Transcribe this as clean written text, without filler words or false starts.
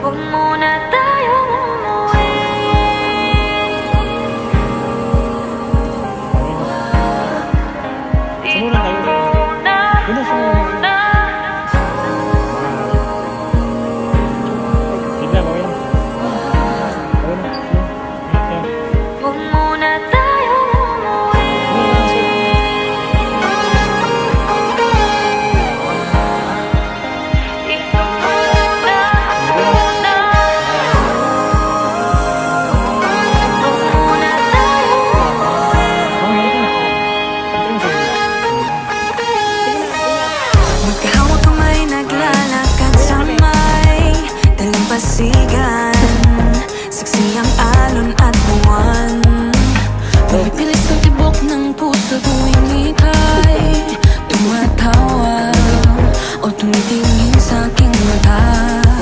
Huwag muna tayong umuwi. Dito muna, muna. Huwag muna tayong umuwi. Dito muna, muna. Huwag muna tayong umuwi. Magkahawak kamay, naglalakad sa may dalampasigan.